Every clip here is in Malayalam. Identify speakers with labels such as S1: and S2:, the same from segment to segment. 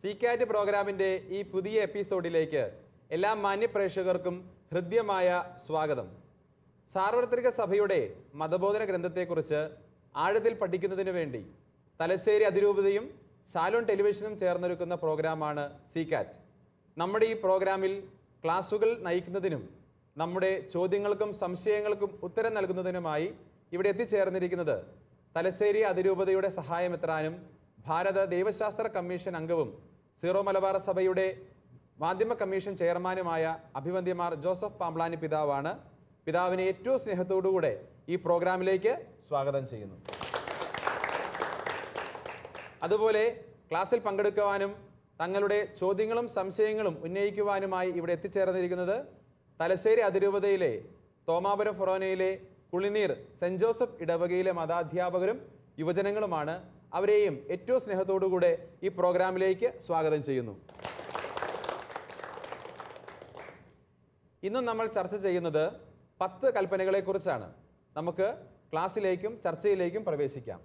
S1: സീക്കാറ്റ് പ്രോഗ്രാമിൻ്റെ ഈ പുതിയ എപ്പിസോഡിലേക്ക് എല്ലാ മാന്യപ്രേക്ഷകർക്കും ഹൃദ്യമായ സ്വാഗതം. സാർവത്രിക സഭയുടെ മതബോധന ഗ്രന്ഥത്തെക്കുറിച്ച് ആഴത്തിൽ പഠിക്കുന്നതിന് വേണ്ടി തലശ്ശേരി അതിരൂപതയും സാലോൺ ടെലിവിഷനും ചേർന്നൊരുക്കുന്ന പ്രോഗ്രാമാണ് സീക്കാറ്റ്. നമ്മുടെ ഈ പ്രോഗ്രാമിൽ ക്ലാസുകൾ നയിക്കുന്നതിനും നമ്മുടെ ചോദ്യങ്ങൾക്കും സംശയങ്ങൾക്കും ഉത്തരം നൽകുന്നതിനുമായി ഇവിടെ എത്തിച്ചേർന്നിരിക്കുന്നത് തലശ്ശേരി അതിരൂപതയുടെ സഹായമെത്രാനും ഭാരത ദൈവശാസ്ത്ര കമ്മീഷൻ അംഗവും സീറോ മലബാർ സഭയുടെ മാധ്യമ കമ്മീഷൻ ചെയർമാനുമായ അഭിവന്ദ്യമാർ ജോസഫ് പാംബ്ലാനി പിതാവാണ്. പിതാവിനെ ഏറ്റവും സ്നേഹത്തോടുകൂടെ ഈ പ്രോഗ്രാമിലേക്ക് സ്വാഗതം ചെയ്യുന്നു. അതുപോലെ ക്ലാസ്സിൽ പങ്കെടുക്കുവാനും തങ്ങളുടെ ചോദ്യങ്ങളും സംശയങ്ങളും ഉന്നയിക്കുവാനുമായി ഇവിടെ എത്തിച്ചേർന്നിരിക്കുന്നത് തലശ്ശേരി അതിരൂപതയിലെ തോമാപുരം ഫൊറോനയിലെ കുളിനീർ സെൻറ് ജോസഫ് ഇടവകയിലെ മതാധ്യാപകരും യുവജനങ്ങളുമാണ്. അവരെയും ഏറ്റവും സ്നേഹത്തോടുകൂടെ ഈ പ്രോഗ്രാമിലേക്ക് സ്വാഗതം ചെയ്യുന്നു. ഇന്നും നമ്മൾ ചർച്ച ചെയ്യുന്നത് 10 കൽപ്പനകളെക്കുറിച്ചാണ്. നമുക്ക് ക്ലാസ്സിലേക്കും ചർച്ചയിലേക്കും പ്രവേശിക്കാം.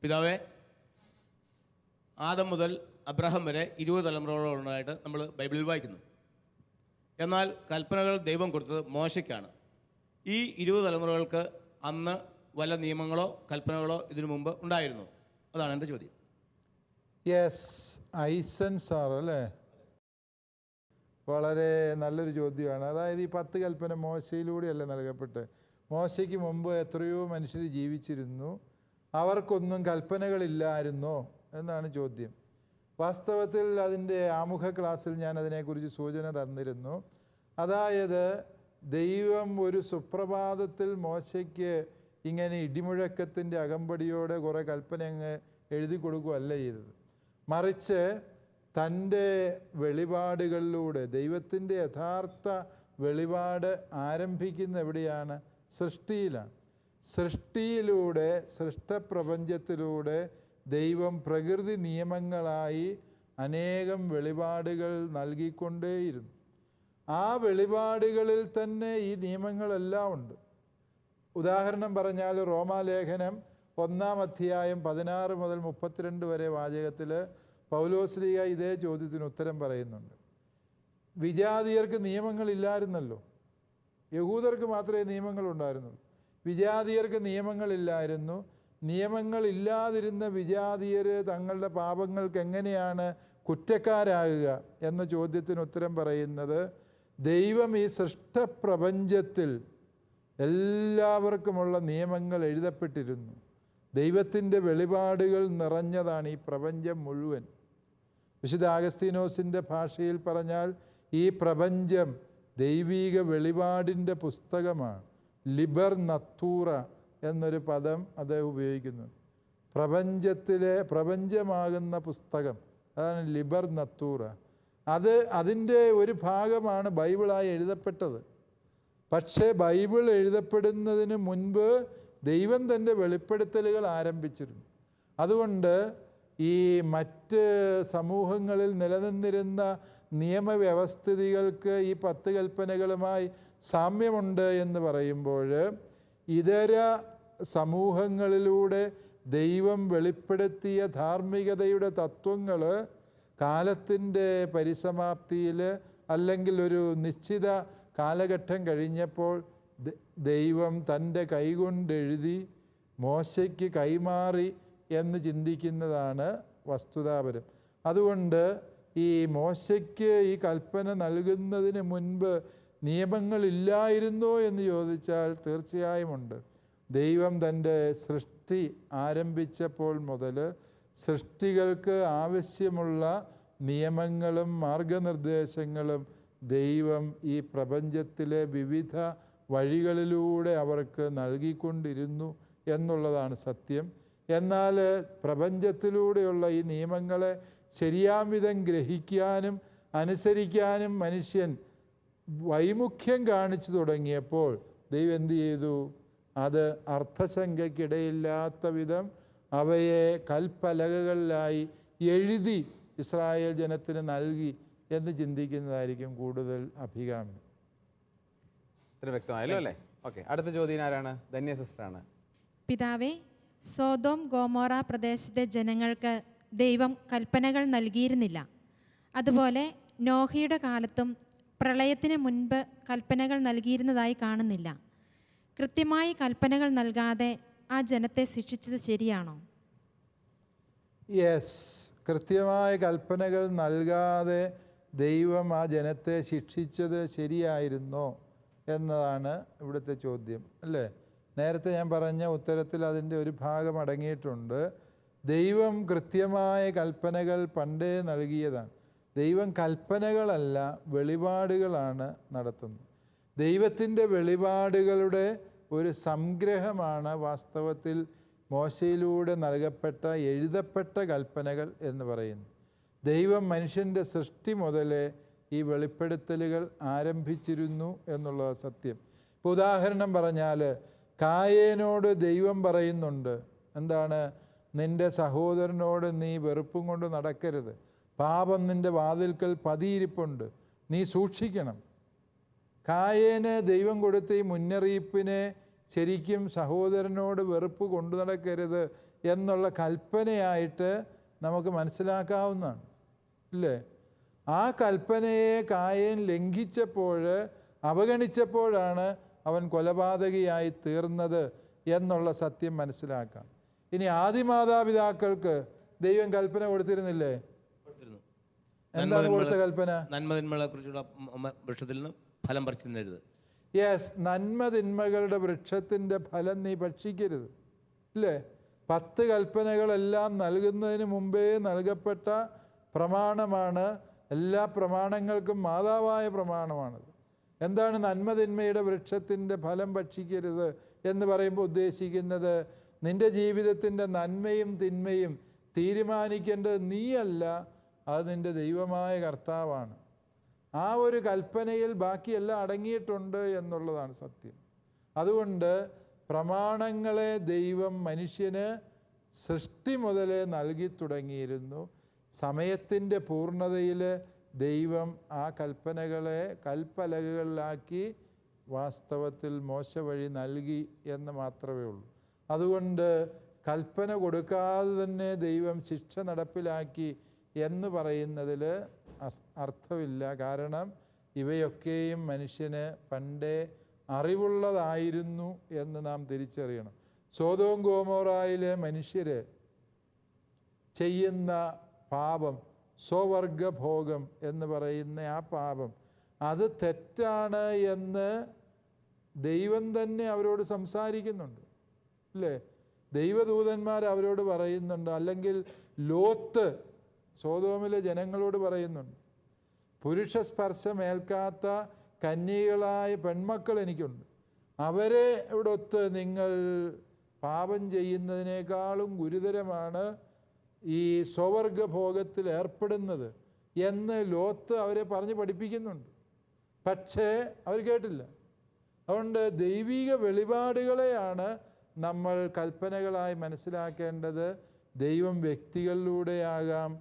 S2: പിതാവേ, ആദം മുതൽ അബ്രഹാം വരെ 20 തലമുറകളോളായിട്ട് നമ്മൾ ബൈബിളിൽ വായിക്കുന്നു. എന്നാൽ കൽപ്പനകൾ ദൈവം കൊടുത്തത് മോശയ്ക്കാണ്. ഈ 20 തലമുറകൾക്ക് അന്ന് വല്ല നിയമങ്ങളോ കൽപ്പനകളോ ഇതിനു മുമ്പ് ഉണ്ടായിരുന്നു? അതാണ് എൻ്റെ ചോദ്യം.
S3: യെസ്, ഐസൻ സാർ അല്ലേ? വളരെ നല്ലൊരു ചോദ്യമാണ്. അതായത് ഈ 10 കൽപ്പന മോശയിലൂടെയല്ല നൽകപ്പെട്ട്. മോശയ്ക്ക് മുമ്പ് എത്രയോ മനുഷ്യർ ജീവിച്ചിരുന്നു, അവർക്കൊന്നും കൽപ്പനകളില്ലായിരുന്നോ എന്നാണ് ചോദ്യം. വാസ്തവത്തിൽ അതിൻ്റെ ആമുഖ ക്ലാസ്സിൽ ഞാൻ അതിനെക്കുറിച്ച് സൂചന തന്നിരുന്നു. അതായത് ദൈവം ഒരു സുപ്രഭാതത്തിൽ മോശയ്ക്ക് ഇങ്ങനെ ഇടിമുഴക്കത്തിൻ്റെ അകമ്പടിയോടെ കുറേ കൽപ്പന അങ്ങ് എഴുതി കൊടുക്കുകയല്ല ചെയ്തത്. മറിച്ച് തൻ്റെ വെളിപാടുകളിലൂടെ ദൈവത്തിൻ്റെ യഥാർത്ഥ വെളിപാട് ആരംഭിക്കുന്ന എവിടെയാണ്? സൃഷ്ടിയിലാണ്. സൃഷ്ടിയിലൂടെ, സൃഷ്ടപ്രപഞ്ചത്തിലൂടെ ദൈവം പ്രകൃതി നിയമങ്ങളായി അനേകം വെളിപാടുകൾ നൽകിക്കൊണ്ടേയിരുന്നു. ആ വെളിപാടുകളിൽ തന്നെ ഈ നിയമങ്ങളെല്ലാം ഉണ്ട്. ഉദാഹരണം പറഞ്ഞാൽ റോമാലേഖനം 1-ാം അധ്യായം 16 മുതൽ 32 വരെ വാചകത്തിൽ പൗലോസ്ലീഹ ഇതേ ചോദ്യത്തിന് ഉത്തരം പറയുന്നുണ്ട്. വിജാതിയർക്ക് നിയമങ്ങളില്ലായിരുന്നല്ലോ, യഹൂദർക്ക് മാത്രമേ നിയമങ്ങളുണ്ടായിരുന്നുള്ളൂ. വിജാതിയർക്ക് നിയമങ്ങളില്ലായിരുന്നു. നിയമങ്ങളില്ലാതിരുന്ന വിജാതിയർ തങ്ങളുടെ പാപങ്ങൾക്ക് എങ്ങനെയാണ് കുറ്റക്കാരാകുക എന്ന ചോദ്യത്തിന് ഉത്തരം പറയുന്നത്, ദൈവം ഈ സൃഷ്ടപ്രപഞ്ചത്തിൽ എല്ലാവർക്കുമുള്ള നിയമങ്ങൾ എഴുതപ്പെട്ടിരുന്നു. ദൈവത്തിൻ്റെ വെളിപാടുകൾ നിറഞ്ഞതാണ് ഈ പ്രപഞ്ചം മുഴുവൻ. വിശുദ്ധ അഗസ്തീനോസിൻ്റെ ഭാഷയിൽ പറഞ്ഞാൽ ഈ പ്രപഞ്ചം ദൈവീക വെളിപാടിൻ്റെ പുസ്തകമാണ്. ലിബർ നത്തൂറ എന്നൊരു പദം അദ്ദേഹം ഉപയോഗിക്കുന്നു. പ്രപഞ്ചമാകുന്ന പുസ്തകം, അതാണ് ലിബർ നത്തൂറ. അതിൻ്റെ ഒരു ഭാഗമാണ് ബൈബിളായി എഴുതപ്പെട്ടത്. പക്ഷേ ബൈബിൾ എഴുതപ്പെടുന്നതിന് മുൻപ് ദൈവം തൻ്റെ വെളിപ്പെടുത്തലുകൾ ആരംഭിച്ചിരുന്നു. അതുകൊണ്ട് ഈ മറ്റ് സമൂഹങ്ങളിൽ നിലനിന്നിരുന്ന നിയമവ്യവസ്ഥിതികൾക്ക് ഈ 10 കൽപ്പനകളുമായി സാമ്യമുണ്ട് എന്ന് പറയുമ്പോൾ, ഇതര സമൂഹങ്ങളിലൂടെ ദൈവം വെളിപ്പെടുത്തിയ ധാർമ്മികതയുടെ തത്വങ്ങൾ കാലത്തിൻ്റെ പരിസമാപ്തിയിൽ അല്ലെങ്കിൽ ഒരു നിശ്ചിത കാലഘട്ടം കഴിഞ്ഞപ്പോൾ ദൈവം തൻ്റെ കൈകൊണ്ടെഴുതി മോശയ്ക്ക് കൈമാറി എന്ന് ചിന്തിക്കുന്നതാണ് വസ്തുതാപരം. അതുകൊണ്ട് ഈ മോശയ്ക്ക് ഈ കൽപ്പന നൽകുന്നതിന് മുൻപ് നിയമങ്ങളില്ലായിരുന്നോ എന്ന് ചോദിച്ചാൽ തീർച്ചയായും ഉണ്ട്. ദൈവം തൻ്റെ സൃഷ്ടി ആരംഭിച്ചപ്പോൾ മുതൽ സൃഷ്ടികൾക്ക് ആവശ്യമുള്ള നിയമങ്ങളും മാർഗനിർദ്ദേശങ്ങളും ദൈവം ഈ പ്രപഞ്ചത്തിലെ വിവിധ വഴികളിലൂടെ അവർക്ക് നൽകിക്കൊണ്ടിരുന്നു എന്നുള്ളതാണ് സത്യം. എന്നാൽ പ്രപഞ്ചത്തിലൂടെയുള്ള ഈ നിയമങ്ങളെ ശരിയാംവിധം ഗ്രഹിക്കാനും അനുസരിക്കാനും മനുഷ്യൻ വൈമുഖ്യം കാണിച്ചു തുടങ്ങിയപ്പോൾ ദൈവം എന്തു ചെയ്തു? അത് അർത്ഥശങ്കയ്ക്കിടയില്ലാത്ത വിധം അവയെ കൽപ്പലകകളിലായി എഴുതി ഇസ്രായേൽ ജനത്തിന് നൽകി എന്ന് ചിന്തിക്കുന്നതായിരിക്കും കൂടുതൽ അഭികാമ്യം.
S1: ഇത്ര വ്യക്തമായല്ലോ അല്ലേ? ഓക്കെ, അടുത്ത ചോദ്യം ആരാണ്? ധന്യ സിസ്റ്ററാണ്.
S4: പിതാവേ, സോദോം ഗോമോറ പ്രദേശത്തെ ജനങ്ങൾക്ക് ദൈവം കൽപ്പനകൾ നൽകിയിരുന്നില്ല. അതുപോലെ നോഹയുടെ കാലത്തും പ്രളയത്തിന് മുൻപ് കൽപ്പനകൾ നൽകിയിരുന്നതായി കാണുന്നില്ല. കൃത്യമായി കൽപ്പനകൾ നൽകാതെ ആ ജനത്തെ ശിക്ഷിച്ചത് ശരിയാണോ?
S3: യെസ്, കൃത്യമായ കൽപ്പനകൾ നൽകാതെ ദൈവം ആ ജനത്തെ ശിക്ഷിച്ചത് ശരിയായിരുന്നോ എന്നതാണ് ഇവിടുത്തെ ചോദ്യം, അല്ലേ? നേരത്തെ ഞാൻ പറഞ്ഞ ഉത്തരത്തിൽ അതിൻ്റെ ഒരു ഭാഗം അടങ്ങിയിട്ടുണ്ട്. ദൈവം കൃത്യമായ കൽപ്പനകൾ പണ്ടേ നൽകിയതാണ്. ദൈവം കൽപ്പനകളല്ല, വെളിപാടുകളാണ് നടത്തുന്നത്. ദൈവത്തിൻ്റെ വെളിപാടുകളുടെ ഒരു സംഗ്രഹമാണ് വാസ്തവത്തിൽ മോശയിലൂടെ നൽകപ്പെട്ട എഴുതപ്പെട്ട കൽപ്പനകൾ എന്ന് പറയുന്നു. ദൈവം മനുഷ്യൻ്റെ സൃഷ്ടി മുതലേ ഈ വെളിപ്പെടുത്തലുകൾ ആരംഭിച്ചിരുന്നു എന്നുള്ളത് സത്യം. ഇപ്പോൾ ഉദാഹരണം പറഞ്ഞാൽ, കായേനോട് ദൈവം പറയുന്നുണ്ട്, എന്താണ്? നിൻ്റെ സഹോദരനോട് നീ വെറുപ്പും കൊണ്ട് നടക്കരുത്, പാപം നിൻ്റെ വാതിൽക്കൽ പതിയിരിപ്പുണ്ട്, നീ സൂക്ഷിക്കണം. കായേന് ദൈവം കൊടുത്ത ഈ മുന്നറിയിപ്പിനെ ശരിക്കും സഹോദരനോട് വെറുപ്പ് കൊണ്ടു നടക്കരുത് എന്നുള്ള കൽപ്പനയായിട്ട് നമുക്ക് മനസ്സിലാക്കാവുന്നതാണ്, ഇല്ലേ? ആ കൽപ്പനയെ കായേൻ ലംഘിച്ചപ്പോൾ, അവഗണിച്ചപ്പോഴാണ് അവൻ കൊലപാതകിയായി തീർന്നത് എന്നുള്ള സത്യം മനസ്സിലാക്കാം. ഇനി ആദിമാതാപിതാക്കൾക്ക് ദൈവം കൽപ്പന കൊടുത്തിരുന്നില്ലേ? എന്താണ് കൊടുത്ത കൽപ്പന?
S2: നന്മതിന്മകളെ കുറിച്ചുള്ള വൃക്ഷത്തിൽ നിന്ന് ഫലം പറിച്ചു തിന്നരുത്.
S3: യെസ്, നന്മതിന്മകളുടെ വൃക്ഷത്തിൻ്റെ ഫലം നീ ഭക്ഷിക്കരുത്, ഇല്ലേ? 10 കൽപ്പനകളെല്ലാം നൽകുന്നതിന് മുമ്പേ നൽകപ്പെട്ട പ്രമാണമാണ്. എല്ലാ പ്രമാണങ്ങൾക്കും മാതാവായ പ്രമാണമാണത്. എന്താണ് നന്മതിന്മയുടെ വൃക്ഷത്തിൻ്റെ ഫലം ഭക്ഷിക്കരുത് എന്ന് പറയുമ്പോൾ ഉദ്ദേശിക്കുന്നത്? നിൻ്റെ ജീവിതത്തിൻ്റെ നന്മയും തിന്മയും തീരുമാനിക്കേണ്ടത് നീയല്ല, അത് നിൻ്റെ ദൈവമായ കർത്താവാണ്. ആ ഒരു കൽപ്പനയിൽ ബാക്കിയെല്ലാം അടങ്ങിയിട്ടുണ്ട് എന്നുള്ളതാണ് സത്യം. അതുകൊണ്ട് പ്രമാണങ്ങളെ ദൈവം മനുഷ്യന് സൃഷ്ടി മുതലേ നൽകി തുടങ്ങിയിരുന്നു. സമയത്തിൻ്റെ പൂർണ്ണതയിൽ ദൈവം ആ കൽപ്പനകളെ കൽപ്പലകകളിലാക്കി വാസ്തവത്തിൽ മോശ വഴി നൽകി എന്ന് മാത്രമേ ഉള്ളൂ. അതുകൊണ്ട് കൽപ്പന കൊടുക്കാതെ തന്നെ ദൈവം ശിക്ഷ നടപ്പിലാക്കി എന്ന് പറയുന്നതിൽ അർത്ഥമില്ല. കാരണം ഇവയൊക്കെയും മനുഷ്യന് പണ്ടേ അറിവുള്ളതായിരുന്നു എന്ന് നാം തിരിച്ചറിയണം. സോദോം ഗോമോറായിലെ മനുഷ്യർ ചെയ്യുന്ന പാപം, സ്വവർഗഭോഗം എന്ന് പറയുന്ന ആ പാപം, അത് തെറ്റാണ് എന്ന് ദൈവം തന്നെ അവരോട് സംസാരിക്കുന്നുണ്ട്, അല്ലേ? ദൈവദൂതന്മാർ അവരോട് പറയുന്നുണ്ട്. അല്ലെങ്കിൽ ലോത്ത് സോദോമിലെ ജനങ്ങളോട് പറയുന്നുണ്ട്, പുരുഷ സ്പർശമേൽക്കാത്ത കന്യകളായ പെൺമക്കൾ എനിക്കുണ്ട്, അവരെ ഇവിടൊത്ത് നിങ്ങൾ പാപം ചെയ്യുന്നതിനേക്കാളും ഗുരുതരമാണ് ഈ സ്വവർഗഭോഗത്തിൽ ഏർപ്പെടുന്നത് എന്ന് ലോത്ത് അവരെ പറഞ്ഞ് പഠിപ്പിക്കുന്നുണ്ട്. പക്ഷേ അവർ കേട്ടില്ല. അതുകൊണ്ട് ദൈവിക വെളിപാടുകളെയാണ് നമ്മൾ കൽപ്പനകളായി മനസ്സിലാക്കേണ്ടത്. ദൈവം വ്യക്തികളിലൂടെയാകാം,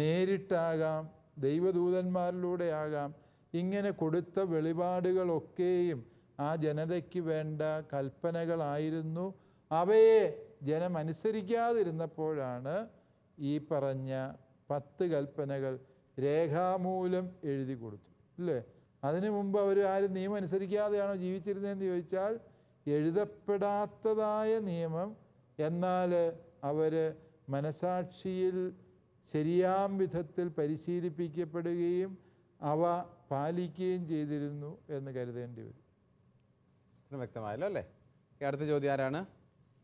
S3: നേരിട്ടാകാം, ദൈവദൂതന്മാരിലൂടെയാകാം. ഇങ്ങനെ കൊടുത്ത വെളിപാടുകളൊക്കെയും ആ ജനതയ്ക്ക് വേണ്ട കൽപ്പനകളായിരുന്നു. അവയെ ജനം അനുസരിക്കാതിരുന്നപ്പോഴാണ് ഈ പറഞ്ഞ 10 കൽപ്പനകൾ രേഖാമൂലം എഴുതി കൊടുത്തു, അല്ലേ? അതിനു മുമ്പ് അവർ ആരും നിയമം അനുസരിക്കാതെയാണോ ജീവിച്ചിരുന്നതെന്ന് ചോദിച്ചാൽ, എഴുതപ്പെടാത്തതായ നിയമം, എന്നാൽ അവർ മനസാക്ഷിയിൽ ശരിയാം വിധത്തിൽ പരിശീലിപ്പിക്കപ്പെടുകയും അവ പാലിക്കുകയും ചെയ്തിരുന്നു എന്ന് കരുതേണ്ടി വരും.
S1: വ്യക്തമായല്ലോ, അല്ലേ? അടുത്ത ചോദ്യം ആരാണ്?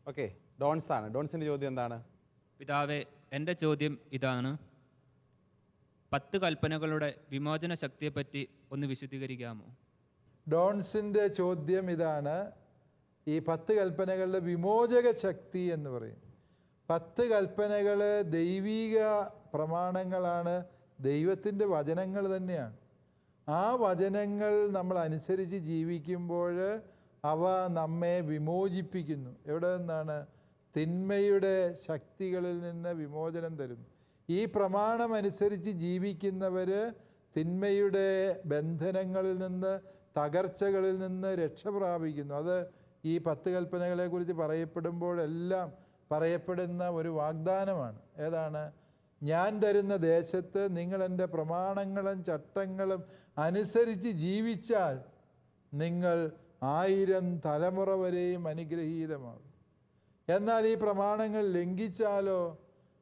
S1: ഓക്കെ, ഡോൺസ് ആണ്. ഡോൺസിൻ്റെ ചോദ്യം എന്താണ്?
S5: പിതാവേ, എൻ്റെ ചോദ്യം ഇതാണ്. 10 കൽപ്പനകളുടെ വിമോചന ശക്തിയെപ്പറ്റി ഒന്ന് വിശദീകരിക്കാമോ?
S3: ഡോൺസിൻ്റെ ചോദ്യം ഇതാണ്. ഈ 10 കൽപ്പനകളുടെ വിമോചക ശക്തി എന്ന് പറയും. 10 കൽപ്പനകൾ ദൈവിക പ്രമാണങ്ങളാണ്, ദൈവത്തിൻ്റെ വചനങ്ങൾ തന്നെയാണ്. ആ വചനങ്ങൾ നമ്മൾ അനുസരിച്ച് ജീവിക്കുമ്പോൾ അവ നമ്മെ വിമോചിപ്പിക്കുന്നു. എവിടെ നിന്നാണ്? തിന്മയുടെ ശക്തികളിൽ നിന്ന് വിമോചനം തരുന്നു. ഈ പ്രമാണമനുസരിച്ച് ജീവിക്കുന്നവർ തിന്മയുടെ ബന്ധനങ്ങളിൽ നിന്ന്, തകർച്ചകളിൽ നിന്ന് രക്ഷ പ്രാപിക്കുന്നു. അത് ഈ 10 കൽപ്പനകളെക്കുറിച്ച് പറയപ്പെടുമ്പോഴെല്ലാം പറയപ്പെടുന്ന ഒരു വാഗ്ദാനമാണ്. ഏതാണ്? ഞാൻ തരുന്ന ദേശത്ത് നിങ്ങൾ എൻ്റെ പ്രമാണങ്ങളും ചട്ടങ്ങളും അനുസരിച്ച് ജീവിച്ചാൽ നിങ്ങൾ 1000 തലമുറ വരെയും അനുഗ്രഹീതമാകും. എന്നാൽ ഈ പ്രമാണങ്ങൾ ലംഘിച്ചാലോ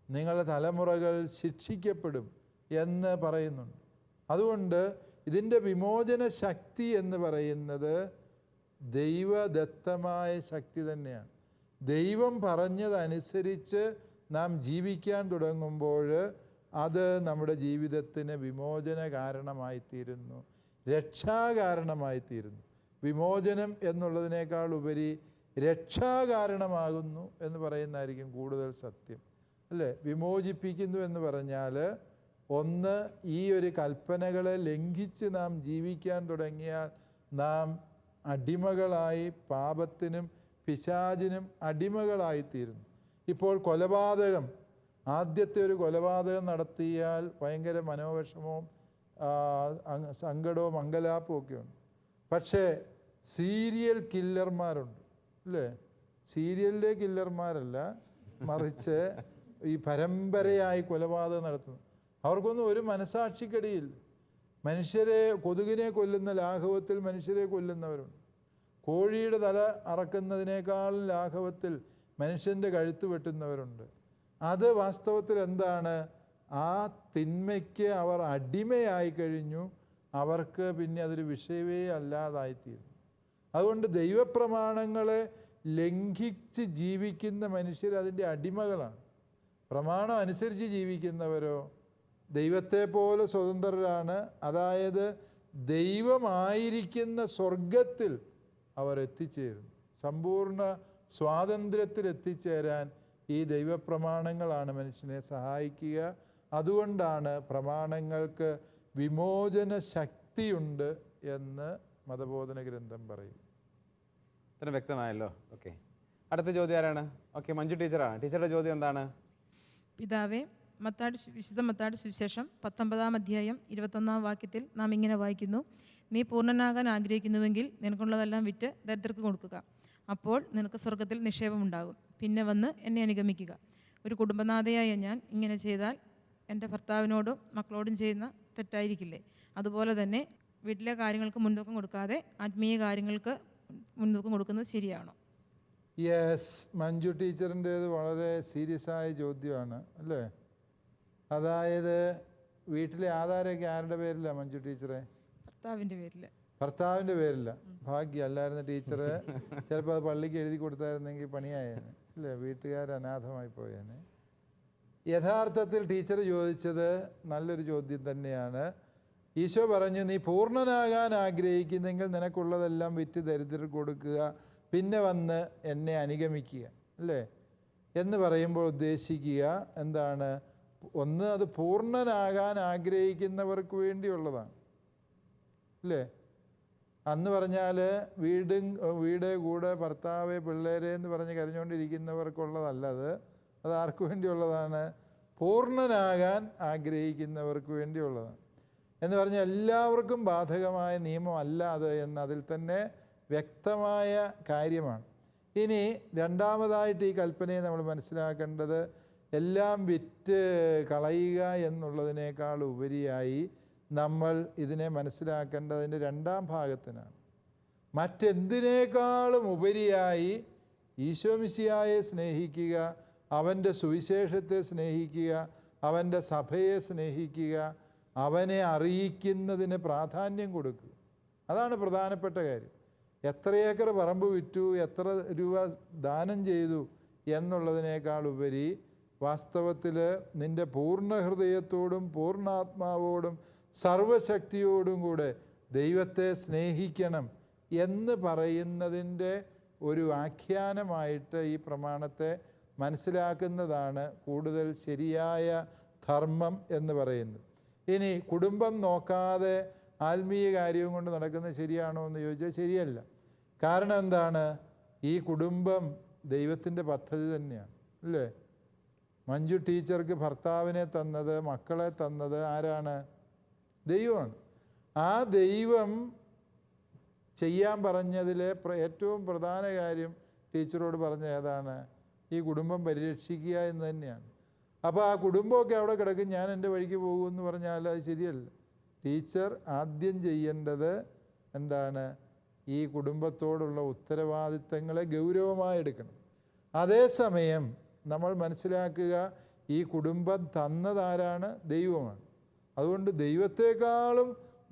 S3: നിങ്ങളുടെ തലമുറകൾ ശിക്ഷിക്കപ്പെടും എന്ന് പറയുന്നുണ്ട്. അതുകൊണ്ട് ഇതിൻ്റെ വിമോചന ശക്തി എന്ന് പറയുന്നത് ദൈവദത്തമായ ശക്തി തന്നെയാണ്. ദൈവം പറഞ്ഞതനുസരിച്ച് നാം ജീവിക്കാൻ തുടങ്ങുമ്പോൾ അത് നമ്മുടെ ജീവിതത്തിന് വിമോചന കാരണമായിത്തീരുന്നു, രക്ഷാകാരണമായിത്തീരുന്നു. വിമോചനം എന്നുള്ളതിനേക്കാൾ ഉപരി രക്ഷാകാരണമാകുന്നു എന്ന് പറയുന്നതായിരിക്കും കൂടുതൽ സത്യം, അല്ലേ? വിമോചിപ്പിക്കുന്നു എന്ന് പറഞ്ഞാൽ ഒന്ന്, ഈ ഒരു കൽപ്പനകളെ ലംഘിച്ച് നാം ജീവിക്കാൻ തുടങ്ങിയാൽ നാം അടിമകളായി പാപത്തിനും പിശാചിനും അടിമകളായിത്തീരുന്നു. ഇപ്പോൾ കൊലപാതകം, ആദ്യത്തെ ഒരു കൊലപാതകം നടത്തിയാൽ ഭയങ്കര മനോവിഷമവും സങ്കടവും അങ്കലാപ്പും ഒക്കെയുണ്ട്. പക്ഷേ സീരിയൽ കില്ലർമാരുണ്ട്, അല്ലേ? സീരിയലിലെ കില്ലർമാരല്ല, മറിച്ച് ഈ പരമ്പരയായി കൊലപാതകം നടത്തുന്നു. അവർക്കൊന്നും ഒരു മനസാക്ഷിക്കടിയില്ല. മനുഷ്യരെ, കൊതുകിനെ കൊല്ലുന്ന ലാഘവത്തിൽ മനുഷ്യരെ കൊല്ലുന്നവരുണ്ട്. കോഴിയുടെ തല അറക്കുന്നതിനേക്കാൾ ലാഘവത്തിൽ മനുഷ്യൻ്റെ കഴുത്ത് വെട്ടുന്നവരുണ്ട്. അത് വാസ്തവത്തിൽ എന്താണ്? ആ തിന്മയ്ക്ക് അവർ അടിമയായി കഴിഞ്ഞു. അവർക്ക് പിന്നെ അതൊരു വിഷയമേ അല്ലാതായിത്തീരുന്നു. അതുകൊണ്ട് ദൈവപ്രമാണങ്ങളെ ലംഘിച്ച് ജീവിക്കുന്ന മനുഷ്യർ അതിൻ്റെ അടിമകളാണ്. പ്രമാണം അനുസരിച്ച് ജീവിക്കുന്നവരോ ദൈവത്തെ പോലെ സ്വതന്ത്രരാണ്. അതായത് ദൈവമായിരിക്കുന്ന സ്വർഗത്തിൽ അവർ എത്തിച്ചേരുന്നു. സമ്പൂർണ്ണ സ്വാതന്ത്ര്യത്തിൽ എത്തിച്ചേരാൻ ഈ ദൈവപ്രമാണങ്ങളാണ് മനുഷ്യനെ സഹായിക്കുക. അതുകൊണ്ടാണ് പ്രമാണങ്ങൾക്ക് വിമോചന ശക്തിയുണ്ട് എന്ന് മതബോധന ഗ്രന്ഥം പറയും.
S1: ഇത്ര വ്യക്തമായല്ലോ. ഓക്കെ, അടുത്ത ചോദ്യം ആരാണ്? ഓക്കെ, മഞ്ജു ടീച്ചറാണ്. ടീച്ചറുടെ ചോദ്യം എന്താണ്?
S6: പിതാവേ, വിശുദ്ധ മത്തായിയുടെ സുവിശേഷം 19-ാം അധ്യായം 21-ാം വാക്യത്തിൽ നാം ഇങ്ങനെ വായിക്കുന്നു: നീ പൂർണ്ണനാകാൻ ആഗ്രഹിക്കുന്നുവെങ്കിൽ നിനക്കുള്ളതെല്ലാം വിറ്റ് ദരിദ്രർക്ക് കൊടുക്കുക, അപ്പോൾ നിനക്ക് സ്വർഗത്തിൽ നിക്ഷേപമുണ്ടാകും. പിന്നെ വന്ന് എന്നെ അനുഗമിക്കുക. ഒരു കുടുംബനാഥയായ ഞാൻ ഇങ്ങനെ ചെയ്താൽ എൻ്റെ ഭർത്താവിനോടും മക്കളോടും ചെയ്യുന്ന തെറ്റായിരിക്കില്ലേ? അതുപോലെ തന്നെ വീട്ടിലെ കാര്യങ്ങൾക്ക് മുൻതൂക്കം കൊടുക്കാതെ ആത്മീയ കാര്യങ്ങൾക്ക് മുൻതൂക്കം കൊടുക്കുന്നത് ശരിയാണോ?
S3: യെസ്, മഞ്ജു ടീച്ചറിൻ്റേത് വളരെ സീരിയസ് ആയ ചോദ്യമാണ്, അല്ലേ? അതായത് വീട്ടിലെ ആധാരമൊക്കെ ആരുടെ പേരിലാണ് മഞ്ജു ടീച്ചറെ?
S6: ഭർത്താവിൻ്റെ പേരിൽ.
S3: ഭർത്താവിൻ്റെ പേരില്ല. ഭാഗ്യം, അല്ലായിരുന്നു ടീച്ചറ് ചിലപ്പോൾ അത് പള്ളിക്ക് എഴുതി കൊടുത്തായിരുന്നെങ്കിൽ പണിയായേനെ, അല്ലേ? വീട്ടുകാർ അനാഥമായി പോയേനെ. യഥാർത്ഥത്തിൽ ടീച്ചർ ചോദിച്ചത് നല്ലൊരു ചോദ്യം തന്നെയാണ്. ഈശോ പറഞ്ഞു, നീ പൂർണ്ണനാകാൻ ആഗ്രഹിക്കുന്നെങ്കിൽ നിനക്കുള്ളതെല്ലാം വിറ്റ് ദരിദ്രർക്ക് കൊടുക്കുക, പിന്നെ വന്ന് എന്നെ അനുഗമിക്കുക, അല്ലേ? എന്ന് പറയുമ്പോൾ ഉദ്ദേശിക്കുക എന്താണ്? ഒന്ന്, അത് പൂർണ്ണനാകാൻ ആഗ്രഹിക്കുന്നവർക്ക് വേണ്ടിയുള്ളതാണ്, അല്ലേ? അന്ന് പറഞ്ഞാൽ വീട് കൂടെ ഭർത്താവ് പിള്ളേരെ എന്ന് പറഞ്ഞ് കരഞ്ഞുകൊണ്ടിരിക്കുന്നവർക്കുള്ളതല്ല. അത് ആർക്ക് വേണ്ടിയുള്ളതാണ്? പൂർണ്ണനാകാൻ ആഗ്രഹിക്കുന്നവർക്ക് വേണ്ടിയുള്ളതാണ്. എന്ന് പറഞ്ഞാൽ എല്ലാവർക്കും ബാധകമായ നിയമമല്ല അത് എന്ന് അതിൽ തന്നെ വ്യക്തമായ കാര്യമാണ്. ഇനി രണ്ടാമതായിട്ട് ഈ കൽപ്പനയെ നമ്മൾ മനസ്സിലാക്കേണ്ടത് എല്ലാം വിറ്റ് കളയുക എന്നുള്ളതിനേക്കാൾ ഉപരിയായി നമ്മൾ ഇതിനെ മനസ്സിലാക്കേണ്ടതിൻ്റെ രണ്ടാം ഭാഗത്തിനാണ്. മറ്റെന്തിനേക്കാളും ഉപരിയായി ഈശോ മിശിഹായെ സ്നേഹിക്കുക, അവൻ്റെ സുവിശേഷത്തെ സ്നേഹിക്കുക, അവൻ്റെ സഭയെ സ്നേഹിക്കുക, അവനെ അറിയിക്കുന്നതിന് പ്രാധാന്യം കൊടുക്കുക. അതാണ് പ്രധാനപ്പെട്ട കാര്യം. എത്ര ഏക്കർ പറമ്പ് വിറ്റു, എത്ര രൂപ ദാനം ചെയ്തു എന്നുള്ളതിനേക്കാൾ ഉപരി വാസ്തവത്തിൽ നിൻ്റെ പൂർണ്ണ ഹൃദയത്തോടും പൂർണ്ണാത്മാവോടും സർവശക്തിയോടും കൂടെ ദൈവത്തെ സ്നേഹിക്കണം എന്ന് പറയുന്നതിൻ്റെ ഒരു ആഖ്യാനമായിട്ട് ഈ പ്രമാണത്തെ മനസ്സിലാക്കുന്നതാണ് കൂടുതൽ ശരിയായ ധർമ്മം എന്ന് പറയുന്നത്. ഇനി കുടുംബം നോക്കാതെ ആത്മീയ കാര്യവും കൊണ്ട് നടക്കുന്നത് ശരിയാണോ എന്ന് ചോദിച്ചാൽ ശരിയല്ല. കാരണം എന്താണ്? ഈ കുടുംബം ദൈവത്തിൻ്റെ പദ്ധതി തന്നെയാണ്, അല്ലേ? മഞ്ജു ടീച്ചർക്ക് ഭർത്താവിനെ തന്നത്, മക്കളെ തന്നത് ആരാണ്? ദൈവമാണ്. ആ ദൈവം ചെയ്യാൻ പറഞ്ഞതിലെ ഏറ്റവും പ്രധാന കാര്യം ടീച്ചറോട് പറഞ്ഞ ഏതാണ്? ഈ കുടുംബം പരിരക്ഷിക്കുക എന്ന് തന്നെയാണ്. അപ്പോൾ ആ കുടുംബമൊക്കെ അവിടെ കിടക്കും, ഞാൻ എൻ്റെ വഴിക്ക് പോകുമെന്ന് പറഞ്ഞാൽ അത് ശരിയല്ല. ടീച്ചർ ആദ്യം ചെയ്യേണ്ടത് എന്താണ്? ഈ കുടുംബത്തോടുള്ള ഉത്തരവാദിത്തങ്ങളെ ഗൗരവമായി എടുക്കണം. അതേസമയം നമ്മൾ മനസ്സിലാക്കുക, ഈ കുടുംബം തന്നതാരാണ്? ദൈവമാണ്. അതുകൊണ്ട് ദൈവത്തെക്കാളും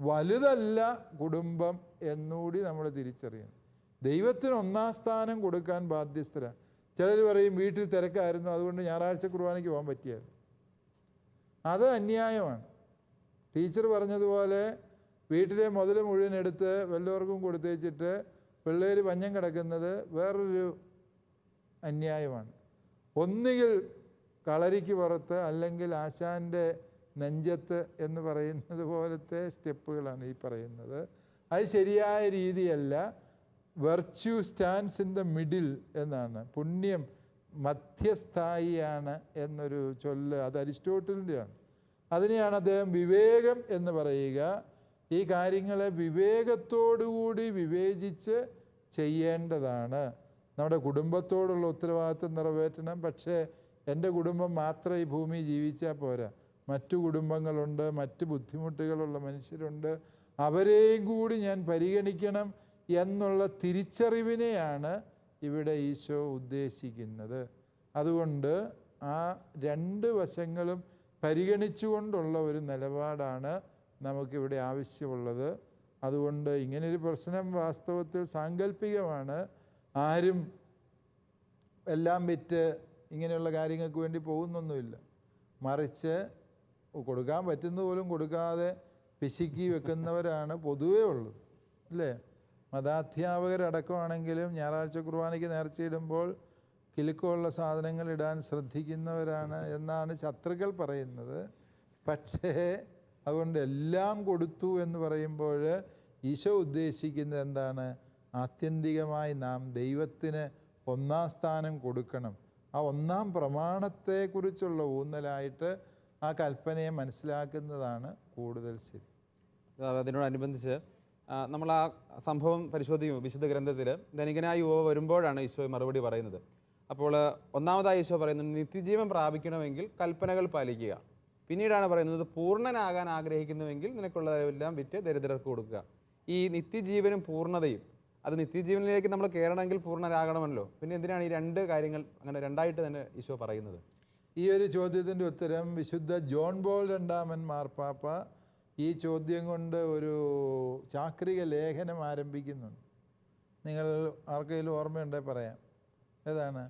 S3: വലുതല്ല കുടുംബം എന്നുകൂടി നമ്മൾ തിരിച്ചറിയണം. ദൈവത്തിന് ഒന്നാം സ്ഥാനം കൊടുക്കാൻ ബാധ്യസ്ഥരാണ്. ചിലർ പറയും വീട്ടിൽ തിരക്കായിരുന്നു അതുകൊണ്ട് ഞായറാഴ്ച കുർബാനയ്ക്ക് പോകാൻ പറ്റിയായിരുന്നു. അത് അന്യായമാണ്. ടീച്ചർ പറഞ്ഞതുപോലെ വീട്ടിലെ മുതൽ മുഴുവൻ എടുത്ത് വല്ലവർക്കും കൊടുത്തേച്ചിട്ട് പിള്ളേർ പഞ്ഞം കിടക്കുന്നത് വേറൊരു അന്യായമാണ്. ഒന്നുകിൽ കളരിക്ക് പുറത്ത് അല്ലെങ്കിൽ ആശാൻ്റെ നെഞ്ചത്ത് എന്ന് പറയുന്നത് പോലത്തെ സ്റ്റെപ്പുകളാണ് ഈ പറയുന്നത്. അത് ശരിയായ രീതിയല്ല. Virtue stands in the middle എന്നാണ്. പുണ്യം മധ്യസ്ഥായിയാണ് എന്നൊരു ചൊല്ല്, അത് അരിസ്റ്റോട്ടലിൻ്റെയാണ്. അതിനെയാണ് അദ്ദേഹം വിവേകം എന്ന് പറയുക. ഈ കാര്യങ്ങളെ വിവേകത്തോടുകൂടി വിവേചിച്ച് ചെയ്യേണ്ടതാണ്. നമ്മുടെ കുടുംബത്തോടുള്ള ഉത്തരവാദിത്വം നിറവേറ്റണം. പക്ഷേ എൻ്റെ കുടുംബം മാത്രം ഈ ഭൂമി ജീവിച്ചാൽ പോരാ. മറ്റു കുടുംബങ്ങളുണ്ട്, മറ്റ് ബുദ്ധിമുട്ടുകളുള്ള മനുഷ്യരുണ്ട്, അവരെയും കൂടി ഞാൻ പരിഗണിക്കണം എന്നുള്ള തിരിച്ചറിവിനെയാണ് ഇവിടെ ഈശോ ഉദ്ദേശിക്കുന്നത്. അതുകൊണ്ട് ആ രണ്ട് വശങ്ങളും പരിഗണിച്ചുകൊണ്ടുള്ള ഒരു നിലപാടാണ് നമുക്കിവിടെ ആവശ്യമുള്ളത്. അതുകൊണ്ട് ഇങ്ങനൊരു പ്രശ്നം വാസ്തവത്തിൽ സാങ്കല്പികമാണ്. ആരും എല്ലാം വിറ്റ് ഇങ്ങനെയുള്ള കാര്യങ്ങൾക്ക് വേണ്ടി പോകുന്നൊന്നുമില്ല. മറിച്ച് കൊടുക്കാൻ പറ്റുന്ന പോലും കൊടുക്കാതെ പിശുക്കി വെക്കുന്നവരാണ് പൊതുവേ ഉള്ളത്, അല്ലേ? മതാധ്യാപകരടക്കമാണെങ്കിലും ഞായറാഴ്ച കുർബാനയ്ക്ക് നേർച്ചയിടുമ്പോൾ കിലുക്കമുള്ള സാധനങ്ങൾ ഇടാൻ ശ്രദ്ധിക്കുന്നവരാണ് എന്നാണ് ശത്രുക്കൾ പറയുന്നത്. പക്ഷേ അതുകൊണ്ട് എല്ലാം കൊടുത്തു എന്ന് പറയുമ്പോൾ ഈശോ ഉദ്ദേശിക്കുന്നത് എന്താണ്? ആത്യന്തികമായി നാം ദൈവത്തിന് ഒന്നാം സ്ഥാനം കൊടുക്കണം. ആ ഒന്നാം പ്രമാണത്തെക്കുറിച്ചുള്ള ഊന്നലായിട്ട് ആ കൽപ്പനയെ മനസ്സിലാക്കുന്നതാണ് കൂടുതൽ ശരി.
S1: അതിനോടനുബന്ധിച്ച് നമ്മൾ ആ സംഭവം പരിശോധിക്കും. വിശുദ്ധ ഗ്രന്ഥത്തിൽ ധനികനായ യുവ വരുമ്പോഴാണ് ഈശോ മറുപടി പറയുന്നത്. അപ്പോൾ ഒന്നാമതായി ഈശോ പറയുന്നത് നിത്യജീവൻ പ്രാപിക്കണമെങ്കിൽ കൽപ്പനകൾ പാലിക്കുക. പിന്നീടാണ് പറയുന്നത് പൂർണ്ണനാകാൻ ആഗ്രഹിക്കുന്നുവെങ്കിൽ നിനക്കുള്ളതെല്ലാം വിറ്റ് ദരിദ്രർക്ക് കൊടുക്കുക. ഈ നിത്യജീവനും പൂർണ്ണതയും, അത് നിത്യജീവനിലേക്ക് നമ്മൾ കയറണമെങ്കിൽ പൂർണ്ണരാകണമല്ലോ. പിന്നെ എന്തിനാണ് ഈ രണ്ട് കാര്യങ്ങൾ അങ്ങനെ രണ്ടായിട്ട് തന്നെ ഈശോ പറയുന്നത്?
S3: ഈ ഒരു ചോദ്യത്തിൻ്റെ ഉത്തരം വിശുദ്ധ ജോൺ പോൾ രണ്ടാമൻ മാർപ്പാപ്പ ഈ ചോദ്യം കൊണ്ട് ഒരു ചാക്രിക ലേഖനം ആരംഭിക്കുന്നുണ്ട്. നിങ്ങൾ ആർക്കെങ്കിലും ഓർമ്മയുണ്ടെങ്കിൽ പറയാം. ഏതാണ്?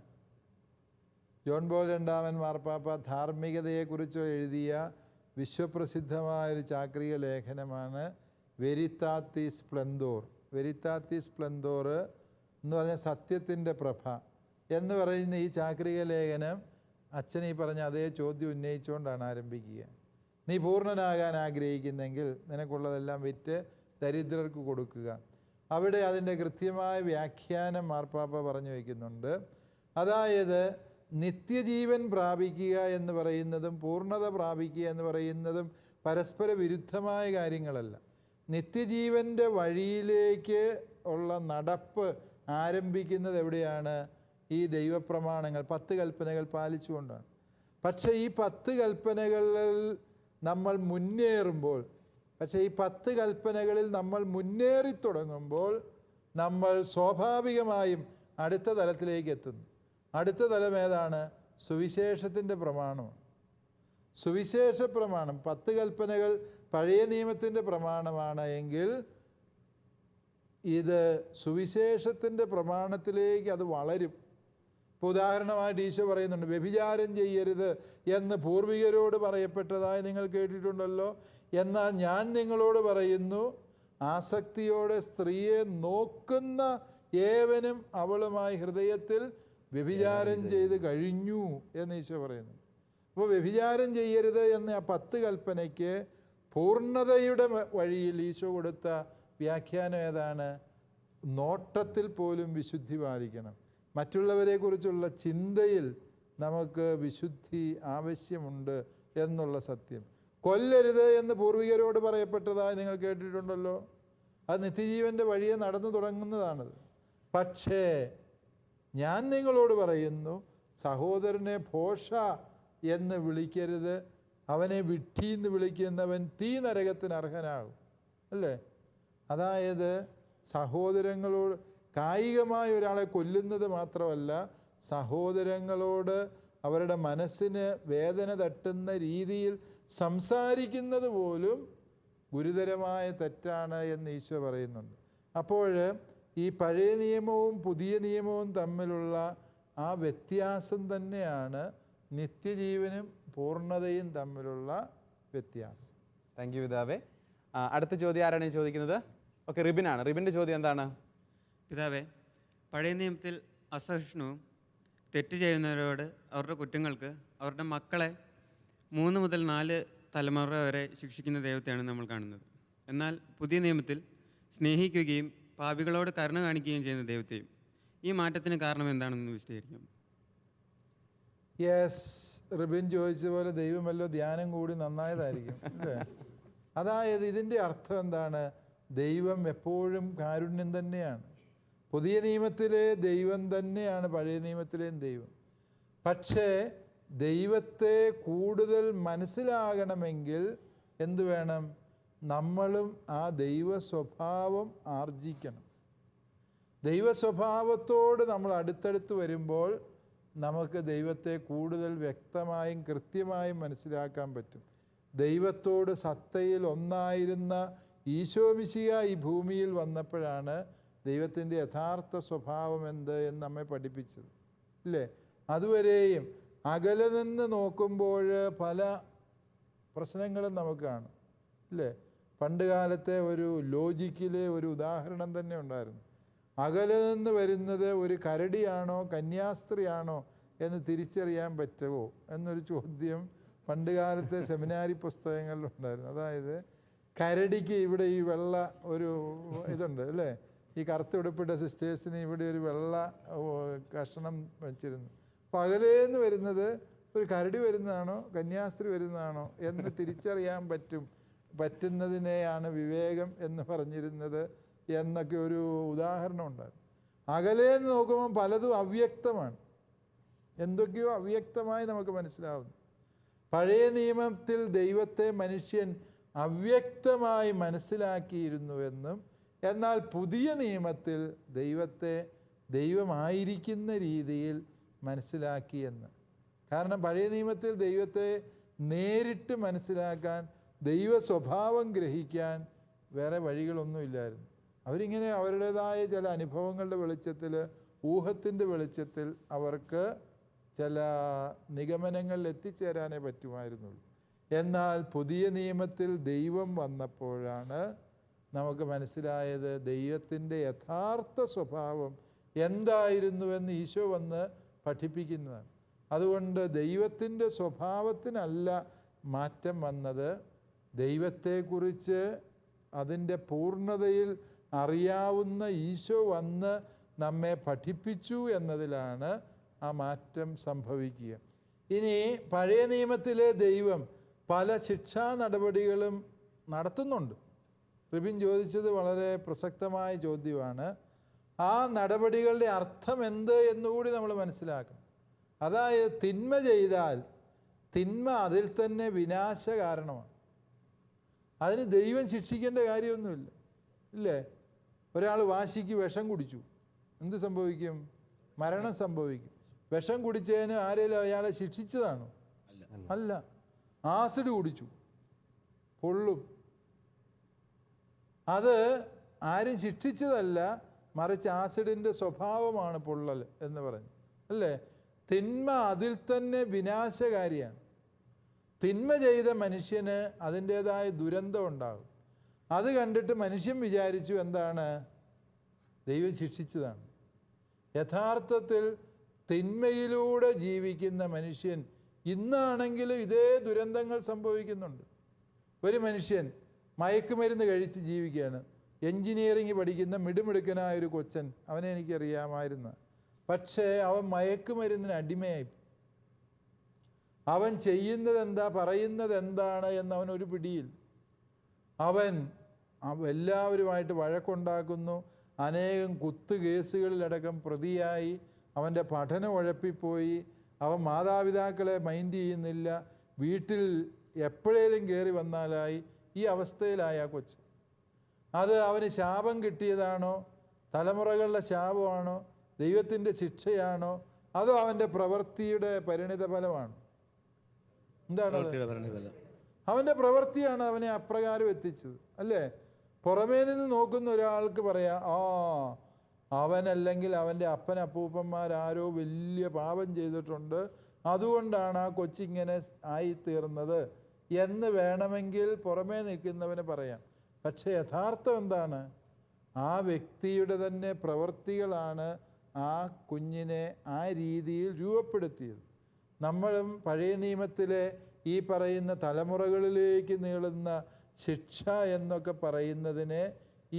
S3: ജോൺ പോൾ രണ്ടാമൻ മാർപ്പാപ്പ ധാർമ്മികതയെക്കുറിച്ച് എഴുതിയ വിശ്വപ്രസിദ്ധമായൊരു ചാക്രിക ലേഖനമാണ് വെരിത്താത്തി സ്പ്ലെൻഡോർ. വെരിത്താത്തി സ്പ്ലെൻഡോർ എന്ന് പറഞ്ഞാൽ സത്യത്തിൻ്റെ പ്രഭ എന്ന് പറയുന്ന ഈ ചാക്രിക ലേഖനം അച്ഛൻ ഈ പറഞ്ഞ അതേ ചോദ്യം ഉന്നയിച്ചുകൊണ്ടാണ് ആരംഭിക്കുക. നീ പൂർണ്ണനാകാൻ ആഗ്രഹിക്കുന്നെങ്കിൽ നിനക്കുള്ളതെല്ലാം വിറ്റ് ദരിദ്രർക്ക് കൊടുക്കുക. അവിടെ അതിൻ്റെ കൃത്യമായ വ്യാഖ്യാനം മാർപ്പാപ്പ പറഞ്ഞു വയ്ക്കുന്നുണ്ട്. അതായത് നിത്യജീവൻ പ്രാപിക്കുക എന്ന് പറയുന്നതും പൂർണ്ണത പ്രാപിക്കുക എന്ന് പറയുന്നതും പരസ്പര വിരുദ്ധമായ കാര്യങ്ങളല്ല. നിത്യജീവൻ്റെ വഴിയിലേക്ക് ഉള്ള നടപ്പ് ആരംഭിക്കുന്നത് എവിടെയാണ്? ഈ ദൈവപ്രമാണങ്ങൾ 10 കൽപ്പനകൾ പാലിച്ചുകൊണ്ടാണ്. പക്ഷേ ഈ 10 കൽപ്പനകളിൽ നമ്മൾ മുന്നേറുമ്പോൾ, ഈ 10 കൽപ്പനകളിൽ നമ്മൾ മുന്നേറി തുടങ്ങുമ്പോൾ നമ്മൾ സ്വാഭാവികമായും അടുത്ത തലത്തിലേക്ക് എത്തുന്നു. അടുത്ത തലം ഏതാണ്? സുവിശേഷത്തിൻ്റെ പ്രമാണമാണ്. സുവിശേഷ പ്രമാണം 10 കൽപ്പനകൾ പഴയ നിയമത്തിൻ്റെ പ്രമാണമാണ് എങ്കിൽ ഇത് സുവിശേഷത്തിൻ്റെ പ്രമാണത്തിലേക്ക് അത് വളരും. ഇപ്പോൾ ഉദാഹരണമായിട്ട് ഈശോ പറയുന്നുണ്ട്, വ്യഭിചാരം ചെയ്യരുത് എന്ന് പൂർവികരോട് പറയപ്പെട്ടതായി നിങ്ങൾ കേട്ടിട്ടുണ്ടല്ലോ. എന്നാൽ ഞാൻ നിങ്ങളോട് പറയുന്നു, ആസക്തിയോടെ സ്ത്രീയെ നോക്കുന്ന ഏവനും അവളുമായി ഹൃദയത്തിൽ വ്യഭിചാരം ചെയ്ത് കഴിഞ്ഞു എന്ന് ഈശോ പറയുന്നു. അപ്പോൾ വ്യഭിചാരം ചെയ്യരുത് എന്ന ആ 10 കൽപ്പനയ്ക്ക് പൂർണ്ണതയുടെ വഴിയിൽ ഈശോ കൊടുത്ത വ്യാഖ്യാനം ഏതാണ്? നോട്ടത്തിൽ പോലും വിശുദ്ധി പാലിക്കണം. മറ്റുള്ളവരെക്കുറിച്ചുള്ള ചിന്തയിൽ നമുക്ക് വിശുദ്ധി ആവശ്യമുണ്ട് എന്നുള്ള സത്യം. കൊല്ലരുത് എന്ന് പൂർവികരോട് പറയപ്പെട്ടതായി നിങ്ങൾ കേട്ടിട്ടുണ്ടല്ലോ. അത് നിത്യജീവൻ്റെ വഴിയെ നടന്നു തുടങ്ങുന്നതാണത്. പക്ഷേ ഞാൻ നിങ്ങളോട് പറയുന്നു, സഹോദരനെ ഭോഷ എന്ന് വിളിക്കരുത്, അവനെ വിഡ്ഢിയെന്ന് വിളിക്കുന്നവൻ തീ നരകത്തിന് അർഹനാകും, അല്ലേ? അതായത് സഹോദരങ്ങളോട് കായികമായി ഒരാളെ കൊല്ലുന്നത് മാത്രമല്ല, സഹോദരങ്ങളോട് അവരുടെ മനസ്സിന് വേദന തട്ടുന്ന രീതിയിൽ സംസാരിക്കുന്നത് പോലും ഗുരുതരമായ തെറ്റാണ് എന്ന് ഈശോ പറയുന്നുണ്ട്. അപ്പോൾ ഈ പഴയ നിയമവും പുതിയ നിയമവും തമ്മിലുള്ള ആ വ്യത്യാസം തന്നെയാണ് നിത്യജീവനും പൂർണ്ണതയും തമ്മിലുള്ള വ്യത്യാസം.
S1: താങ്ക് യു പിതാവേ. അടുത്ത ചോദ്യം ആരാണ് ഈ ചോദിക്കുന്നത്? ഓക്കെ, റിബിനാണ്. റിബിൻ്റെ ചോദ്യം എന്താണ്?
S7: പിതാവേ, പഴയ നിയമത്തിൽ അസഹിഷ്ണുവും തെറ്റ് ചെയ്യുന്നവരോട് അവരുടെ കുറ്റങ്ങൾക്ക് അവരുടെ മക്കളെ 3 മുതൽ 4 തലമുറ വരെ ശിക്ഷിക്കുന്ന ദൈവത്തെയാണ് നമ്മൾ കാണുന്നത്. എന്നാൽ പുതിയ നിയമത്തിൽ സ്നേഹിക്കുകയും പാപികളോട് കരുണ കാണിക്കുകയും ചെയ്യുന്ന ദൈവത്തെയും. ഈ മാറ്റത്തിന് കാരണം എന്താണെന്ന് വിശദീകരിക്കാം.
S3: യെസ്, റിബിൻ ചോദിച്ച പോലെ ദൈവമല്ലോ ധ്യാനം കൂടി നന്നായതായിരിക്കും, അല്ലേ? അതായത് ഇതിൻ്റെ അർത്ഥം എന്താണ്? ദൈവം എപ്പോഴും കാരുണ്യം തന്നെയാണ്. പുതിയ നിയമത്തിലെ ദൈവം തന്നെയാണ് പഴയ നിയമത്തിലെയും ദൈവം. പക്ഷേ ദൈവത്തെ കൂടുതൽ മനസ്സിലാകണമെങ്കിൽ എന്ത് വേണം? നമ്മളും ആ ദൈവ സ്വഭാവം ആർജിക്കണം. ദൈവ സ്വഭാവത്തോട് നമ്മൾ അടുത്തടുത്ത് വരുമ്പോൾ നമുക്ക് ദൈവത്തെ കൂടുതൽ വ്യക്തമായും കൃത്യമായും മനസ്സിലാക്കാൻ പറ്റും. ദൈവത്തോട് സത്തയിൽ ഒന്നായിരുന്ന ഈശോ മിശിഹ ഈ ഭൂമിയിൽ വന്നപ്പോഴാണ് ദൈവത്തിൻ്റെ യഥാർത്ഥ സ്വഭാവം എന്ത് എന്ന് നമ്മെ പഠിപ്പിച്ചത്, ഇല്ലേ? അതുവരെയും അകലെ നിന്ന് നോക്കുമ്പോൾ പല പ്രശ്നങ്ങളും നമുക്ക് കാണും, ഇല്ലേ? പണ്ട് കാലത്തെ ഒരു ലോജിക്കിലെ ഒരു ഉദാഹരണം തന്നെ ഉണ്ടായിരുന്നു. അകലെ നിന്ന് വരുന്നത് ഒരു കരടിയാണോ കന്യാസ്ത്രീയാണോ എന്ന് തിരിച്ചറിയാൻ പറ്റുമോ എന്നൊരു ചോദ്യം പണ്ട് കാലത്തെ സെമിനാരി പുസ്തകങ്ങളിലുണ്ടായിരുന്നു. അതായത് കരടിക്ക് ഇവിടെ ഈ വെള്ള ഒരു ഇതുണ്ട്, അല്ലേ? ഈ കറുത്തുടുപ്പിട്ട സിസ്റ്റേഴ്സിന് ഇവിടെ ഒരു വെള്ള കഷണം വെച്ചിരുന്നു. അപ്പോൾ അകലേന്ന് വരുന്നത് ഒരു കരടി വരുന്നതാണോ കന്യാസ്ത്രീ വരുന്നതാണോ എന്ന് തിരിച്ചറിയാൻ പറ്റുന്നതിനെയാണ് വിവേകം എന്ന് പറഞ്ഞിരുന്നത് എന്നൊക്കെ ഒരു ഉദാഹരണം ഉണ്ടായിരുന്നു. അകലേന്ന് നോക്കുമ്പോൾ പലതും അവ്യക്തമാണ്, എന്തൊക്കെയോ അവ്യക്തമായി നമുക്ക് മനസ്സിലാവുന്നു. പഴയ നിയമത്തിൽ ദൈവത്തെ മനുഷ്യൻ അവ്യക്തമായി മനസ്സിലാക്കിയിരുന്നുവെന്നും എന്നാൽ പുതിയ നിയമത്തിൽ ദൈവത്തെ ദൈവമായിരിക്കുന്ന രീതിയിൽ മനസ്സിലാക്കിയെന്ന്. കാരണം പഴയ നിയമത്തിൽ ദൈവത്തെ നേരിട്ട് മനസ്സിലാക്കാൻ, ദൈവ സ്വഭാവം ഗ്രഹിക്കാൻ വേറെ വഴികളൊന്നുമില്ലായിരുന്നു. അവരിങ്ങനെ അവരുടേതായ ചില അനുഭവങ്ങളുടെ വെളിച്ചത്തിൽ, ഊഹത്തിൻ്റെ വെളിച്ചത്തിൽ അവർക്ക് ചില നിഗമനങ്ങളിൽ എത്തിച്ചേരാനേ പറ്റുമായിരുന്നുള്ളൂ. എന്നാൽ പുതിയ നിയമത്തിൽ ദൈവം വന്നപ്പോഴാണ് നമുക്ക് മനസ്സിലായത് ദൈവത്തിൻ്റെ യഥാർത്ഥ സ്വഭാവം എന്തായിരുന്നുവെന്ന് ഈശോ വന്ന് പഠിപ്പിക്കുന്നതാണ്. അതുകൊണ്ട് ദൈവത്തിൻ്റെ സ്വഭാവത്തിനല്ല മാറ്റം വന്നത്, ദൈവത്തെക്കുറിച്ച് അതിൻ്റെ പൂർണ്ണതയിൽ അറിയാവുന്ന ഈശോ വന്ന് നമ്മെ പഠിപ്പിച്ചു എന്നതിലാണ് ആ മാറ്റം സംഭവിക്കുക. ഇനി പഴയ നിയമത്തിലെ ദൈവം പല ശിക്ഷാ നടപടികളും നടത്തുന്നുണ്ട്. റിബിൻ ചോദിച്ചത് വളരെ പ്രസക്തമായ ചോദ്യമാണ്. ആ നടപടികളുടെ അർത്ഥം എന്ത് എന്നുകൂടി നമ്മൾ മനസ്സിലാക്കണം. അതായത് തിന്മ ചെയ്താൽ തിന്മ അതിൽ തന്നെ വിനാശ കാരണമാണ്. അതിന് ദൈവം ശിക്ഷിക്കേണ്ട കാര്യമൊന്നുമില്ല, ഇല്ലേ? ഒരാൾ വാശിക്ക് വിഷം കുടിച്ചു, എന്ത് സംഭവിക്കും? മരണം സംഭവിക്കും. വിഷം കുടിച്ചതിന് ആരെങ്കിലും അയാളെ ശിക്ഷിച്ചതാണോ? അല്ല. ആസിഡ് കുടിച്ചു, പൊള്ളും. അത് ആരും ശിക്ഷിച്ചതല്ല, മറിച്ച് ആസിഡിൻ്റെ സ്വഭാവമാണ് പൊള്ളൽ എന്ന് പറഞ്ഞു, അല്ലേ? തിന്മ അതിൽ തന്നെ വിനാശകാരിയാണ്. തിന്മ ചെയ്ത മനുഷ്യന് അതിൻ്റേതായ ദുരന്തം ഉണ്ടാകും. അത് കണ്ടിട്ട് മനുഷ്യൻ വിചാരിച്ചു എന്താണ്? ദൈവം ശിക്ഷിച്ചതാണ്. യഥാർത്ഥത്തിൽ തിന്മയിലൂടെ ജീവിക്കുന്ന മനുഷ്യൻ ഇന്നാണെങ്കിലും ഇതേ ദുരന്തങ്ങൾ സംഭവിക്കുന്നുണ്ട്. ഒരു മനുഷ്യൻ മയക്കുമരുന്ന് കഴിച്ച് ജീവിക്കുകയാണ്. എൻജിനീയറിങ് പഠിക്കുന്ന മിടുമിടുക്കനായ ഒരു കൊച്ചൻ, അവനെ എനിക്കറിയാമായിരുന്നു. പക്ഷേ അവൻ മയക്കുമരുന്നിന് അടിമയായി. അവൻ ചെയ്യുന്നത് എന്താ, പറയുന്നത് എന്താണ് എന്നവനൊരു പിടിയിൽ. അവൻ എല്ലാവരുമായിട്ട് വഴക്കുണ്ടാക്കുന്നു, അനേകം കുത്തു കേസുകളിലടക്കം പ്രതിയായി, അവൻ്റെ പഠനം ഉഴപ്പിപ്പോയി, അവൻ മാതാപിതാക്കളെ മൈൻഡ് ചെയ്യുന്നില്ല, വീട്ടിൽ എപ്പോഴേലും കയറി വന്നാലായി. ഈ അവസ്ഥയിലായ ആ കൊച്ച്. അത് അവന് ശാപം കിട്ടിയതാണോ, തലമുറകളുടെ ശാപമാണോ, ദൈവത്തിൻ്റെ ശിക്ഷയാണോ, അതോ അവൻ്റെ പ്രവൃത്തിയുടെ പരിണിത ഫലമാണ്? എന്താണ്? അവൻ്റെ പ്രവൃത്തിയാണ് അവനെ അപ്രകാരം എത്തിച്ചത്, അല്ലേ? പുറമേ നിന്ന് നോക്കുന്ന ഒരാൾക്ക് പറയാം, അവനല്ലെങ്കിൽ അവൻ്റെ അപ്പനപ്പൂപ്പന്മാരാരോ വലിയ പാപം ചെയ്തിട്ടുണ്ട്, അതുകൊണ്ടാണ് ആ കൊച്ചിങ്ങനെ ആയിത്തീർന്നത് എന്ന് വേണമെങ്കിൽ പുറമേ നിൽക്കുന്നവന് പറയാം. പക്ഷേ യഥാർത്ഥം എന്താണ്? ആ വ്യക്തിയുടെ തന്നെ പ്രവൃത്തികളാണ് ആ കുഞ്ഞിനെ ആ രീതിയിൽ രൂപപ്പെടുത്തിയത്. നമ്മളും പഴയ നിയമത്തിലെ ഈ പറയുന്ന തലമുറകളിലേക്ക് നീളുന്ന ശിക്ഷ എന്നൊക്കെ പറയുന്നതിനെ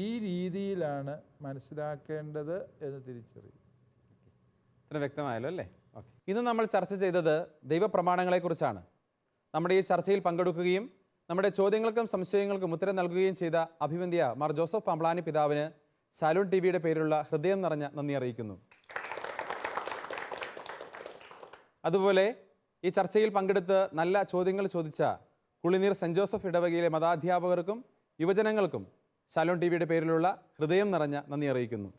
S3: ഈ രീതിയിലാണ് മനസ്സിലാക്കേണ്ടത് എന്ന് തിരിച്ചറിയും.
S1: ഇത്ര വ്യക്തമായല്ലോ അല്ലേ? ഓക്കെ. ഇന്ന് നമ്മൾ ചർച്ച ചെയ്തത് ദൈവപ്രമാണങ്ങളെക്കുറിച്ചാണ്. നമ്മുടെ ഈ ചർച്ചയിൽ പങ്കെടുക്കുകയും നമ്മുടെ ചോദ്യങ്ങൾക്കും സംശയങ്ങൾക്കും ഉത്തരം നൽകുകയും ചെയ്ത അഭിവന്ദ്യ മാർ ജോസഫ് പാംപ്ലാനി പിതാവിന് ശാലോം TV പേരിലുള്ള ഹൃദയം നിറഞ്ഞ നന്ദി അറിയിക്കുന്നു. അതുപോലെ ഈ ചർച്ചയിൽ പങ്കെടുത്ത് നല്ല ചോദ്യങ്ങൾ ചോദിച്ച കുളിനീർ സെൻറ് ജോസഫ് ഇടവകയിലെ മതാധ്യാപകർക്കും യുവജനങ്ങൾക്കും ശാലോം TV പേരിലുള്ള ഹൃദയം നിറഞ്ഞ നന്ദി അറിയിക്കുന്നു.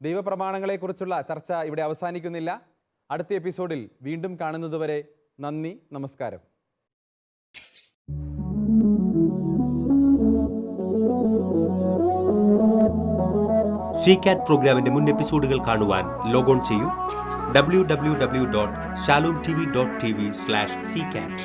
S1: ദൈവപ്രമാണങ്ങളെക്കുറിച്ചുള്ള ചർച്ച ഇവിടെ അവസാനിക്കുന്നില്ല. അടുത്ത എപ്പിസോഡിൽ വീണ്ടും കാണുന്നതുവരെ നന്ദി, നമസ്കാരം.
S8: CCAT പ്രോഗ്രാമിന്റെ മുൻ എപ്പിസോഡുകൾ കാണുവാൻ ലോഗോൺ ചെയ്യൂ www.shalomtv.tv/ccat.